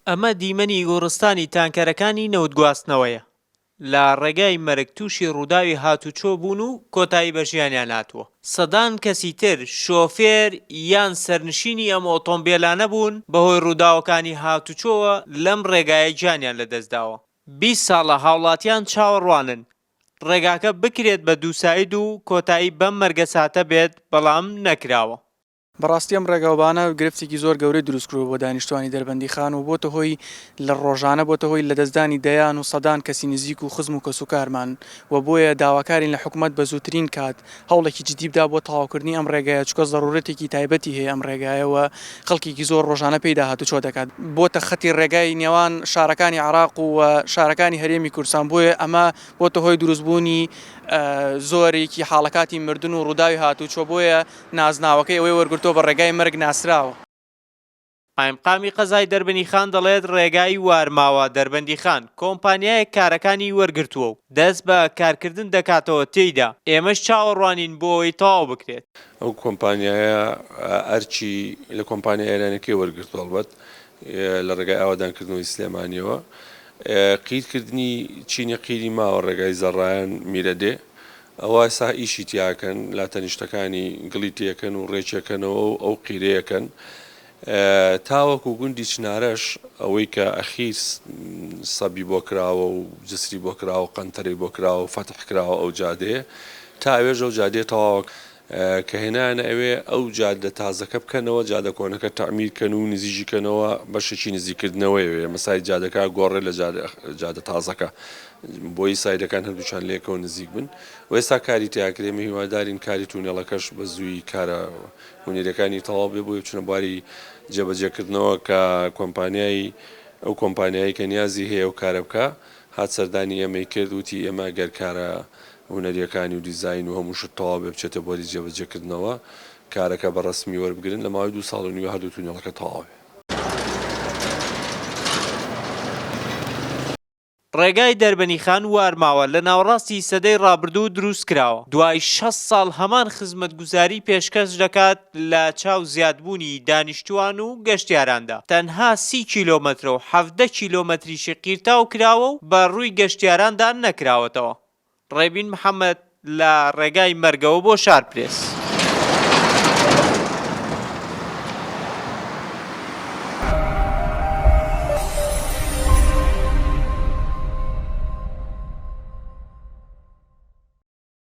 ئەمە دیمەنی گۆڕستانی تانکەرەکانی نەوتگواستنەوەیە. لە ڕێگای مەرگ تووشی ڕووداوی هاتوچۆ بوون و کۆتایی بە ژیانیان هاتووە. سەدان کەسی تر شۆفێر یان سەرنشینی ئەم ئۆتۆمبیلانە بوون بەهۆی ڕووداوەکانی هاتوچۆوە لەم ڕێگایە گیانیان لەدەستداوە. 20 ساڵە هاوڵاتیان چاوەڕوانن ڕێگاکە بکرێت بە دووساید و کۆتایی بەم مەرگە ساتە بێت، بەڵام نەکراوە. بەڕاستی ئەم ڕێگاوبانە گرفتێکی زۆر گەورەی دروستکرۆ بۆ دانیشتوانی دەربەندی خان و بۆتە هۆی لە ڕۆژانە بۆتە هۆی لەدەستدانی دەیان و سەدان کەسی نزیک و خزم و کەسوکارمان و بۆیە داواکارین لە حکوومەت بە زووترین کات هەوڵێکی جدیبدا بۆ تەواوکردنی ئەم ڕێگایە، چکە ضرورەتێکی تایبەتی هەیە ئەم ڕێگایەوە خەڵکێکی زۆر ڕۆژانە پێدا هاتوچۆ دەکات بۆتە خەتی ڕێگای نێوان شارەکانی عێراق و شارەکانی هەرێمی کوردستان. بۆیە ئەمە بۆتە هۆی دروستبوونی زۆرێکی حاڵەکاتی مردن و ڕووداوی هاتوچۆ، بۆیە نازناوەکەی ئەوەی وەرگرتۆ بە ڕێگای مەرگ ناسراوە. قایمقامی قەزای دەربەندی خان دەڵێت ڕێگای وارماوە دەربەندی خان کۆمپانیایەک کارەکانی وەرگرتووە و دەست بە کارکردن دەکاتەوە تێیدا. ئێمەش چاوەڕوانین بۆ ئەوەی تەواو بکرێت. ئەو کۆمپانیایە ئەرچی لە کۆمپانیای ئێرانەکەی وەرگرتووە ئەڵبەت لە ڕێگای ئاوادانکردنەوەی سلێمانیەوە قیرکردنی چینی قیری ماوە ڕێگای زەڕایان میرەدێ ئەوە ئێستا ئیشی تیاکەن لا تەنیشتەکانی گڵی تێکەن و ڕێچەکەنەوە و ئەو قیرەیەکەن تاوەکو گوندی چنارەش ئەوەی کە ئەخیر سەبی بۆ کراوە و جسری بۆ کراوە و قەنتەرەی بۆ کراوە و فەتح کراوە ئەو جادەیە تا ئەوێژە ئەو جادێ تەواوە کە هێنانە ئەوێ ئەو جادە تازەکە بکەنەوە جادە کۆنەکە تەعمیرکەن و نزیژیکەنەوە بەشێکی نزیکردنەوەی مەسای جادەکە گۆڕێ لە جادە تازەکە بۆی سایدەکان هەردووچان لێکەوە نزیک بن و ئێستا کاری تیاکرێمە هیوادارین کاری تونێڵەکەش بە زووی کارە هونێرەکانی تەواو بێ بۆی بچنە بواری جێبەجێکردنەوە کە ئەو کۆمپانیایی کە نیازی هەیە و کارە بکە هات سەردانی ئێمەی کرد وتی ئێمە گەر کارە هونەریەکانی و دیزاین و هەموو شت تەواو بێ بچێتە بۆری جێبەجێکردنەوە کارەکە بە ڕسمی وەربگرن لە ماوەی 2 ساڵ و نیوە هەردوو تونێڵەکە تەواو بێ. ڕێگای دەربەنی خان وارماوە لە ناوەڕاستی سەدەی ڕابردوو دروست کراوە. دوای 6 ساڵ هەمان خزمەتگوزاری پێشکەش دەکات لە چاو زیادبوونی دانیشتوان و گەشتیاراندا. تەنها 30 کیلۆمەترە و 17 کیلۆمەتریشی قیرتاو کراوە و بە ڕووی گەشتیاراندا نەکراوەتەوە. ڕێبین محەممەد لە ڕێگای مەرگەوە بۆ شارپرێس.